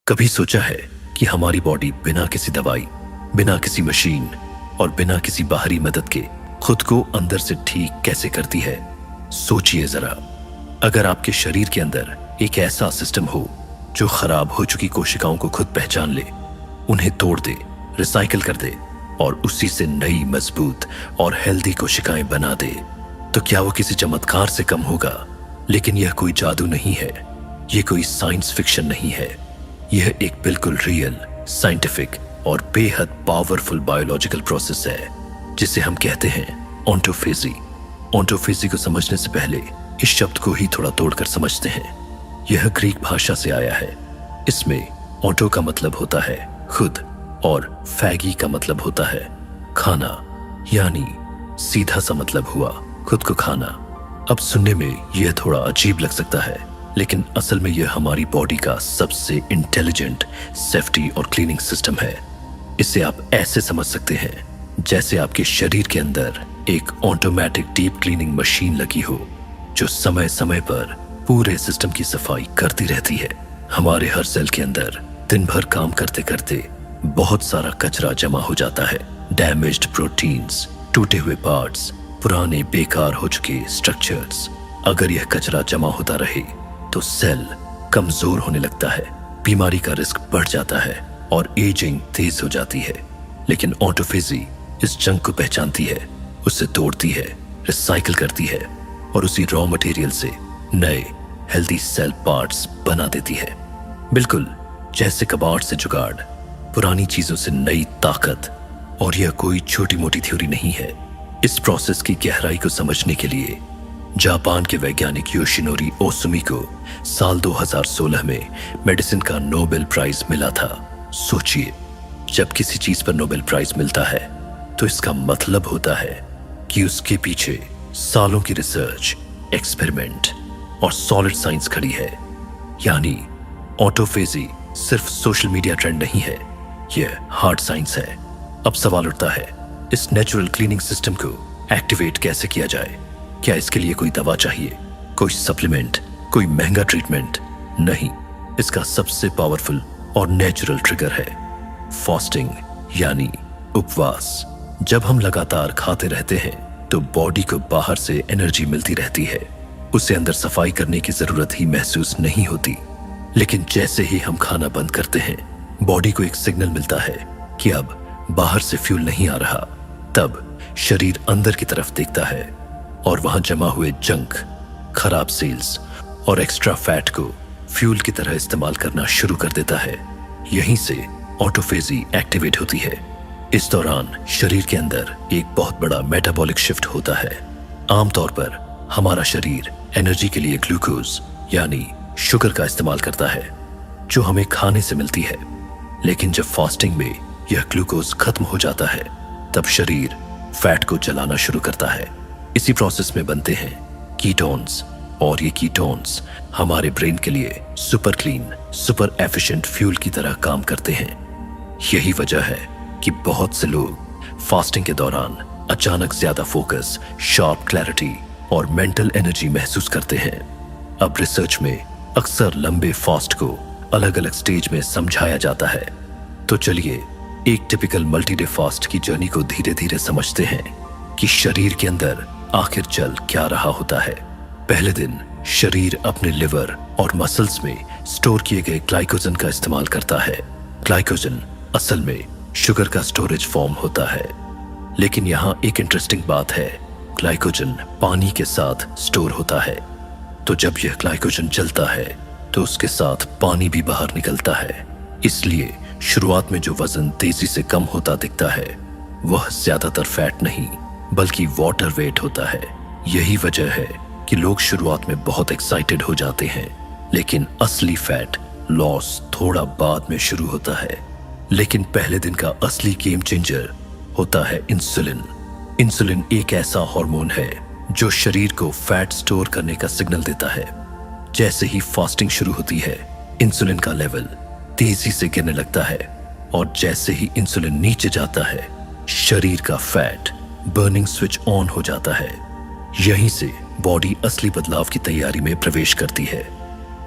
कभी सोचा है कि हमारी बॉडी बिना किसी दवाई, बिना किसी मशीन और बिना किसी बाहरी मदद के खुद को अंदर से ठीक कैसे करती है? सोचिए जरा, अगर आपके शरीर के अंदर एक ऐसा सिस्टम हो जो खराब हो चुकी कोशिकाओं को खुद पहचान ले, उन्हें तोड़ दे, रिसाइकिल कर दे और उसी से नई मजबूत और हेल्दी कोशिकाएं बना दे, तो क्या वो किसी चमत्कार से कम होगा? लेकिन यह कोई जादू नहीं है, यह कोई साइंस फिक्शन नहीं है। यह एक बिल्कुल रियल, साइंटिफिक और बेहद पावरफुल बायोलॉजिकल प्रोसेस है जिसे हम कहते हैं ऑन्टोफेजी। ऑन्टोफेजी को समझने से पहले इस शब्द को ही थोड़ा तोड़कर समझते हैं। यह ग्रीक भाषा से आया है। इसमें ऑटो का मतलब होता है खुद और फैगी का मतलब होता है खाना, यानी सीधा सा मतलब हुआ खुद को खाना। अब सुनने में यह थोड़ा अजीब लग सकता है, लेकिन असल में यह हमारी बॉडी का सबसे इंटेलिजेंट सेफ्टी और क्लीनिंग सिस्टम है। इसे आप ऐसे समझ सकते हैं जैसे आपके शरीर के अंदर एक ऑटोमेटिक डीप क्लीनिंग मशीन लगी हो जो समय समय पर पूरे सिस्टम की सफाई करती रहती है। हमारे हर सेल के अंदर दिन भर काम करते करते बहुत सारा कचरा जमा हो जाता है। डैमेज्ड प्रोटीन्स, टूटे हुए पार्ट्स, पुराने बेकार हो चुके स्ट्रक्चर्स। अगर यह कचरा जमा होता रहे तो सेल कमजोर होने लगता है, बीमारी का रिस्क बढ़ जाता है और एजिंग तेज हो जाती है। लेकिन ऑटोफेजी इस जंक को पहचानती है, उसे तोड़ती है, रिसाइकिल करती है और उसी रॉ मटेरियल से नए हेल्दी सेल पार्ट्स बना देती है। बिल्कुल जैसे कबाड़ से जुगाड़, पुरानी चीजों से नई ताकत। और यह कोई छोटी मोटी थ्योरी नहीं है। इस प्रोसेस की गहराई को समझने के लिए जापान के वैज्ञानिक योशिनोरी ओसुमी को साल 2016 में मेडिसिन का नोबेल प्राइज मिला था। सोचिए, जब किसी चीज पर नोबेल प्राइज मिलता है तो इसका मतलब होता है कि उसके पीछे सालों की रिसर्च, एक्सपेरिमेंट और सॉलिड साइंस खड़ी है। यानी ऑटोफेजी सिर्फ सोशल मीडिया ट्रेंड नहीं है, यह हार्ड साइंस है। अब सवाल उठता है, इस नेचुरल क्लीनिंग सिस्टम को एक्टिवेट कैसे किया जाए? क्या इसके लिए कोई दवा चाहिए, कोई सप्लीमेंट, कोई महंगा ट्रीटमेंट? नहीं, इसका सबसे पावरफुल और नेचुरल ट्रिगर है फास्टिंग, यानी उपवास। जब हम लगातार खाते रहते हैं तो बॉडी को बाहर से एनर्जी मिलती रहती है, उसे अंदर सफाई करने की जरूरत ही महसूस नहीं होती। लेकिन जैसे ही हम खाना बंद करते हैं, बॉडी को एक सिग्नल मिलता है कि अब बाहर से फ्यूल नहीं आ रहा। तब शरीर अंदर की तरफ देखता है और वहां जमा हुए जंक, खराब सेल्स और एक्स्ट्रा फैट को फ्यूल की तरह इस्तेमाल करना शुरू कर देता है। यहीं से ऑटोफेजी एक्टिवेट होती है। इस दौरान शरीर के अंदर एक बहुत बड़ा मेटाबॉलिक शिफ्ट होता है। आमतौर पर हमारा शरीर एनर्जी के लिए ग्लूकोज यानी शुगर का इस्तेमाल करता है जो हमें खाने से मिलती है। लेकिन जब फास्टिंग में यह ग्लूकोज खत्म हो जाता है तब शरीर फैट को जलाना शुरू करता है। इसी प्रोसेस में बनते हैं कीटोन्स और ये कीटोन्स हमारे ब्रेन के लिए super clean, super efficient fuel की तरह काम करते हैं। यही वजह है कि बहुत से लोग फास्टिंग के दौरान अचानक ज्यादा फोकस, शार्प क्लैरिटी और मेंटल एनर्जी महसूस करते हैं। अब रिसर्च में अक्सर लंबे फास्ट को अलग अलग स्टेज में समझाया जाता है। तो चलिए एक टिपिकल मल्टी डे फास्ट की जर्नी को धीरे धीरे समझते हैं कि शरीर के अंदर आखिर चल क्या रहा होता है। पहले दिन शरीर अपने लिवर और मसल्स में स्टोर किए गए ग्लाइकोजन का इस्तेमाल करता है। ग्लाइकोजन असल में शुगर का स्टोरेज फॉर्म होता है। लेकिन यहाँ एक इंटरेस्टिंग बात है, ग्लाइकोजन पानी के साथ स्टोर होता है। तो जब यह ग्लाइकोजन जलता है तो उसके साथ पानी भी बाहर निकलता है। इसलिए शुरुआत में जो वजन तेजी से कम होता दिखता है वह ज्यादातर फैट नहीं बल्कि वाटर वेट होता है। यही वजह है कि लोग शुरुआत में बहुत एक्साइटेड हो जाते हैं, लेकिन असली फैट लॉस थोड़ा बाद में शुरू होता है। लेकिन पहले दिन का असली गेम चेंजर होता है इंसुलिन। इंसुलिन एक ऐसा हार्मोन है जो शरीर को फैट स्टोर करने का सिग्नल देता है। जैसे ही फास्टिंग शुरू होती है, इंसुलिन का लेवल तेजी से गिरने लगता है और जैसे ही इंसुलिन नीचे जाता है, शरीर का फैट बर्निंग स्विच ऑन हो जाता है। यहीं से बॉडी असली बदलाव की तैयारी में प्रवेश करती है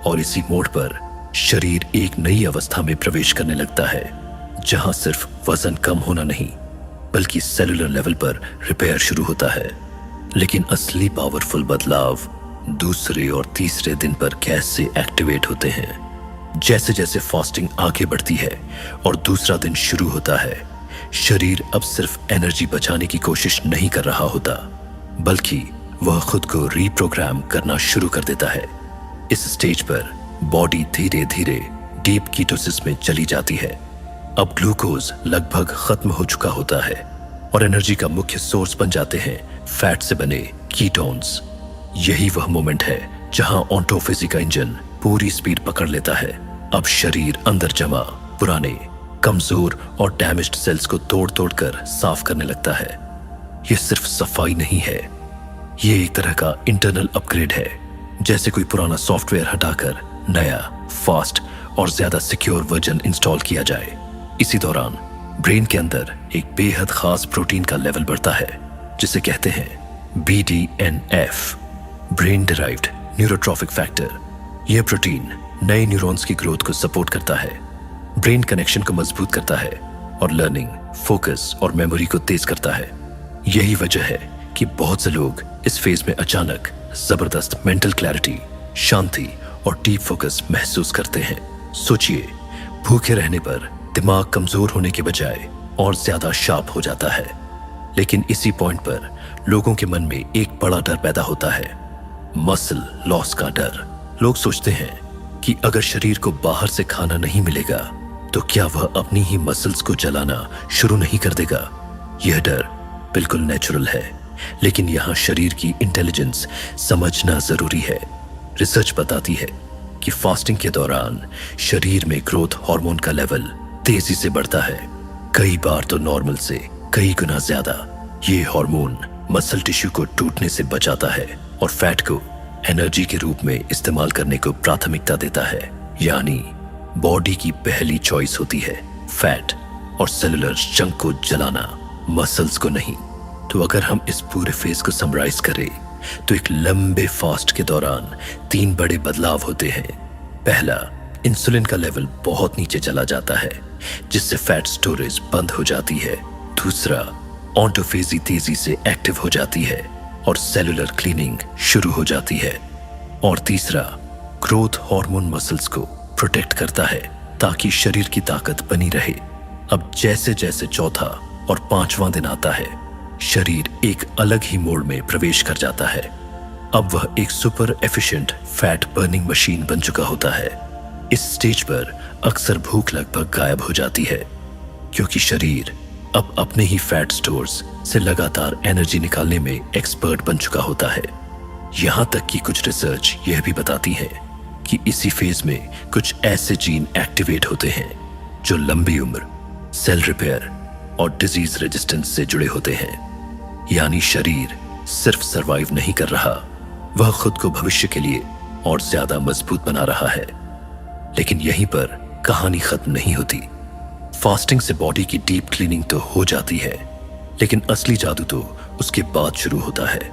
और इसी मोड पर शरीर एक नई अवस्था में प्रवेश करने लगता है जहां सिर्फ वजन कम होना नहीं बल्कि सेलुलर लेवल पर रिपेयर शुरू होता है। लेकिन असली पावरफुल बदलाव दूसरे और तीसरे दिन पर कैसे एक्टिवेट होते हैं। जैसे जैसे फास्टिंग आगे बढ़ती है और दूसरा दिन शुरू होता है, शरीर अब सिर्फ एनर्जी बचाने की कोशिश नहीं कर रहा होता बल्कि वह खुद को रीप्रोग्राम करना शुरू कर देता है। इस स्टेज पर बॉडी धीरे धीरे डीप कीटोसिस में चली जाती है। अब ग्लूकोज लगभग खत्म हो चुका होता है और एनर्जी का मुख्य सोर्स बन जाते हैं फैट से बने कीटोन्स। यही वह मोमेंट है जहां ऑटोफेजी का इंजन पूरी स्पीड पकड़ लेता है। अब शरीर अंदर जमा पुराने, कमजोर और डैमेज्ड सेल्स को तोड़ तोड़ कर साफ करने लगता है। यह सिर्फ सफाई नहीं है, यह एक तरह का इंटरनल अपग्रेड है। जैसे कोई पुराना सॉफ्टवेयर हटाकर नया, फास्ट और ज्यादा सिक्योर वर्जन इंस्टॉल किया जाए। इसी दौरान ब्रेन के अंदर एक बेहद खास प्रोटीन का लेवल बढ़ता है जिसे कहते हैं BDNF, brain derived neurotrophic factor. यह प्रोटीन नए न्यूरॉन्स की ग्रोथ को सपोर्ट करता है, ब्रेन कनेक्शन को मजबूत करता है और लर्निंग, फोकस और मेमोरी को तेज करता है। यही वजह है कि बहुत से लोग इस फेज में अचानक जबरदस्त मेंटल क्लैरिटी, शांति और डीप फोकस महसूस करते हैं। सोचिए, भूखे रहने पर दिमाग कमजोर होने के बजाय और ज्यादा शार्प हो जाता है। लेकिन इसी पॉइंट पर लोगों के मन में एक बड़ा डर पैदा होता है, मसल लॉस का डर। लोग सोचते हैं कि अगर शरीर को बाहर से खाना नहीं मिलेगा तो क्या वह अपनी ही मसल्स को जलाना शुरू नहीं कर देगा। यह डर बिल्कुल नेचुरल है, लेकिन यहाँ शरीर की इंटेलिजेंस समझना जरूरी है। रिसर्च बताती है कि फास्टिंग के दौरान शरीर में ग्रोथ हार्मोन का लेवल तेजी से बढ़ता है, कई बार तो नॉर्मल से कई गुना ज्यादा। ये हार्मोन मसल टिश्यू को टूटने से बचाता है और फैट को एनर्जी के रूप में इस्तेमाल करने को प्राथमिकता देता है। यानी बॉडी की पहली चॉइस होती है फैट और सेलुलर जंक को जलाना, मसल्स को नहीं। तो अगर हम इस पूरे फेज को समराइज करें तो एक लंबे फास्ट के दौरान 3 बड़े बदलाव होते हैं। पहला, इंसुलिन का लेवल बहुत नीचे चला जाता है जिससे फैट स्टोरेज बंद हो जाती है। दूसरा, ऑटोफेजी तेजी से एक्टिव हो जाती है और सेलुलर क्लीनिंग शुरू हो जाती है। और तीसरा, ग्रोथ हार्मोन मसल्स को प्रोटेक्ट करता है ताकि शरीर की ताकत बनी रहे। अब जैसे जैसे चौथा और 5वां दिन आता है, शरीर एक अलग ही मोड में प्रवेश कर जाता है। अब वह एक super efficient fat burning machine बन चुका होता है। इस स्टेज पर अक्सर भूख लगभग गायब हो जाती है क्योंकि शरीर अब अपने ही फैट स्टोर्स से लगातार एनर्जी निकालने में एक्सपर्ट बन चुका होता है। यहां तक कि कुछ रिसर्च यह भी बताती है कि इसी फेज में कुछ ऐसे जीन एक्टिवेट होते हैं जो लंबी उम्र, सेल रिपेयर और डिजीज रेजिस्टेंस से जुड़े होते हैं। यानी शरीर सिर्फ सरवाइव नहीं कर रहा, वह खुद को भविष्य के लिए और ज्यादा मजबूत बना रहा है। लेकिन यहीं पर कहानी खत्म नहीं होती। फास्टिंग से बॉडी की डीप क्लीनिंग तो हो जाती है, लेकिन असली जादू तो उसके बाद शुरू होता है।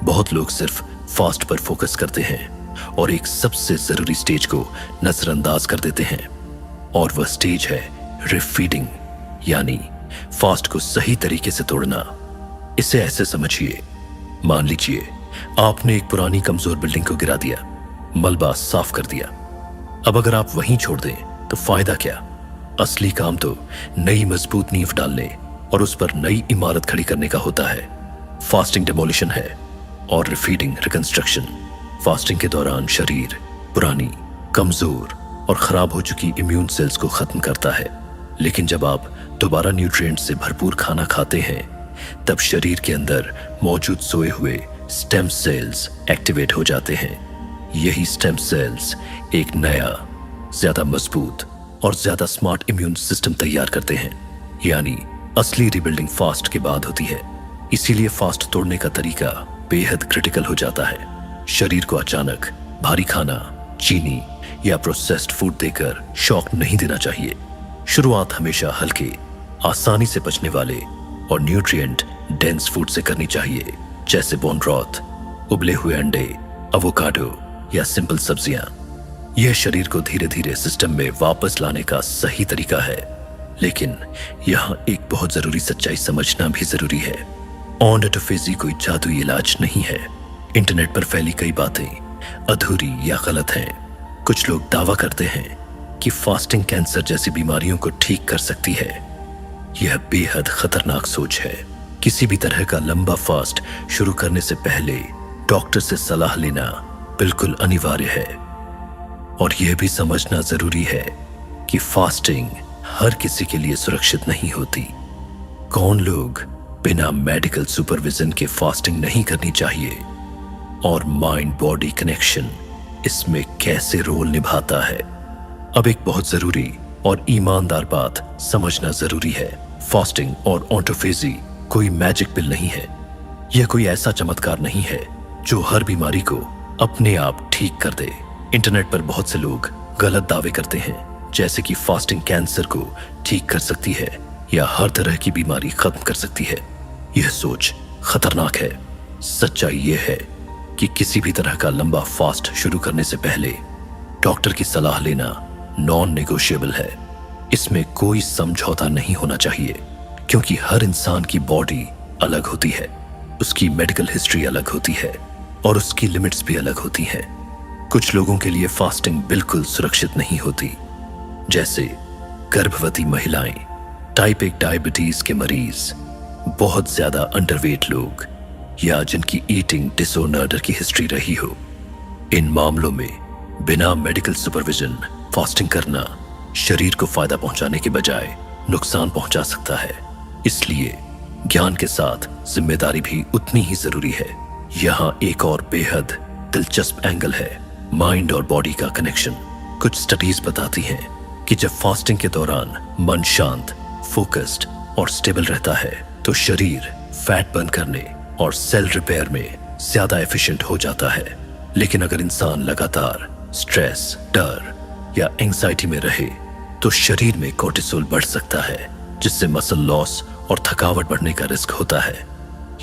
बहुत लोग सिर्फ फास्ट पर फोकस करते हैं और एक सबसे जरूरी स्टेज को नजरअंदाज कर देते हैं, और वह स्टेज है रिफीडिंग, यानी फास्ट को सही तरीके से तोड़ना। इसे ऐसे समझिए, मान लीजिए आपने एक पुरानी कमजोर बिल्डिंग को गिरा दिया, मलबा साफ कर दिया। अब अगर आप वहीं छोड़ दें तो फायदा क्या? असली काम तो नई मजबूत नींव डालने और उस पर नई इमारत खड़ी करने का होता है। फास्टिंग डेमोलिशन है और रिफीडिंग रिकंस्ट्रक्शन। फास्टिंग के दौरान शरीर पुरानी, कमजोर और खराब हो चुकी इम्यून सेल्स को खत्म करता है। लेकिन जब आप दोबारा न्यूट्रिएंट से भरपूर खाना खाते हैं, तब शरीर के अंदर मौजूद सोए हुए स्टेम सेल्स एक्टिवेट हो जाते हैं। यही स्टेम सेल्स एक नया, ज्यादा मजबूत और ज्यादा स्मार्ट इम्यून सिस्टम तैयार करते हैं। यानी असली रिबिल्डिंग फास्ट के बाद होती है। इसीलिए फास्ट तोड़ने का तरीका बेहद क्रिटिकल हो जाता है। शरीर को अचानक भारी खाना, चीनी या प्रोसेस्ड फूड देकर शॉक नहीं देना चाहिए। शुरुआत हमेशा हल्के, आसानी से पचने वाले और न्यूट्रिएंट डेंस फूड से करनी चाहिए, जैसे बोन ब्रॉथ, उबले हुए अंडे, एवोकाडो या सिंपल सब्जियां। यह शरीर को धीरे धीरे सिस्टम में वापस लाने का सही तरीका है। लेकिन यहाँ एक बहुत जरूरी सच्चाई समझना भी जरूरी है। ऑटोफेजी कोई जादुई इलाज नहीं है। इंटरनेट पर फैली कई बातें अधूरी या गलत हैं। कुछ लोग दावा करते हैं कि फास्टिंग कैंसर जैसी बीमारियों को ठीक कर सकती है। यह बेहद खतरनाक सोच है। किसी भी तरह का लंबा फास्ट शुरू करने से पहले डॉक्टर से सलाह लेना बिल्कुल अनिवार्य है। और यह भी समझना जरूरी है कि फास्टिंग हर किसी के लिए सुरक्षित नहीं होती। कौन लोग बिना मेडिकल सुपरविजन के फास्टिंग नहीं करनी चाहिए और माइंड बॉडी कनेक्शन इसमें कैसे रोल निभाता है। अब एक बहुत जरूरी और ईमानदार बात समझना जरूरी है। फास्टिंग और ऑटोफेजी कोई मैजिक पिल नहीं है। यह कोई ऐसा चमत्कार नहीं है जो हर बीमारी को अपने आप ठीक कर दे। इंटरनेट पर बहुत से लोग गलत दावे करते हैं, जैसे कि फास्टिंग कैंसर को ठीक कर सकती है या हर तरह की बीमारी खत्म कर सकती है। यह सोच खतरनाक है। सच्चाई यह है कि किसी भी तरह का लंबा फास्ट शुरू करने से पहले डॉक्टर की सलाह लेना नॉन नेगोशिएबल है। इसमें कोई समझौता नहीं होना चाहिए, क्योंकि हर इंसान की बॉडी अलग होती है, उसकी मेडिकल हिस्ट्री अलग होती है और उसकी लिमिट्स भी अलग होती हैं। कुछ लोगों के लिए फास्टिंग बिल्कुल सुरक्षित नहीं होती, जैसे गर्भवती महिलाएं, टाइप 1 डायबिटीज के मरीज, बहुत ज्यादा अंडरवेट लोग या जिनकी ईटिंग डिसऑर्डर की हिस्ट्री रही हो। इन मामलों में बिना मेडिकल सुपरविजन फास्टिंग करना शरीर को फायदा पहुंचाने के बजाय नुकसान पहुंचा सकता है। इसलिए ज्ञान के साथ जिम्मेदारी भी उतनी ही जरूरी है। यहाँ एक और बेहद दिलचस्प एंगल है, माइंड और बॉडी का कनेक्शन। कुछ स्टडीज बताती हैं कि जब फास्टिंग के दौरान मन शांत, फोकस्ड और स्टेबल रहता है तो शरीर फैट बर्न करने और सेल रिपेयर में ज्यादा एफिशिएंट हो जाता है। लेकिन अगर इंसान लगातार स्ट्रेस, डर या एंजाइटी में रहे तो शरीर में कोर्टिसोल बढ़ सकता है, जिससे मसल लॉस और थकावट बढ़ने का रिस्क होता है।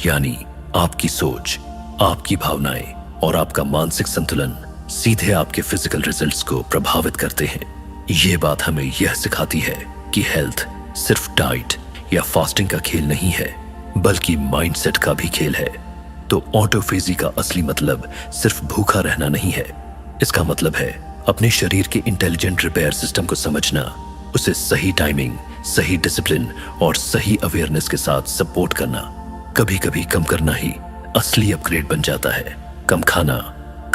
यानी आपकी सोच, आपकी भावनाएं और आपका मानसिक संतुलन सीधे आपके फिजिकल रिजल्ट्स को प्रभावित करते हैं। ये बात हमें यह सिखाती है कि हेल्थ सिर्फ डाइट या फास्टिंग का खेल नहीं है, बल्कि माइंडसेट का भी खेल है। तो ऑटोफेजी का असली मतलब सिर्फ भूखा रहना नहीं है। इसका मतलब है अपने शरीर के इंटेलिजेंट रिपेयर सिस्टम को समझना, उसे सही टाइमिंग, सही डिसिप्लिन और सही अवेयरनेस के साथ सपोर्ट करना। कभी कभी कम करना ही असली अपग्रेड बन जाता है। कम खाना,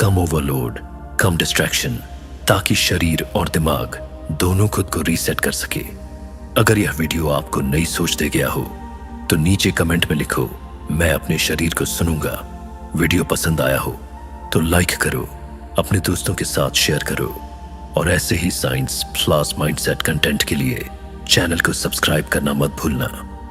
कम ओवरलोड, कम डिस्ट्रैक्शन, ताकि शरीर और दिमाग दोनों खुद को रीसेट कर सके। अगर यह वीडियो आपको नई सोच दे गया हो तो नीचे कमेंट में लिखो, मैं अपने शरीर को सुनूंगा। वीडियो पसंद आया हो तो लाइक करो, अपने दोस्तों के साथ शेयर करो और ऐसे ही साइंस प्लस माइंडसेट कंटेंट के लिए चैनल को सब्सक्राइब करना मत भूलना।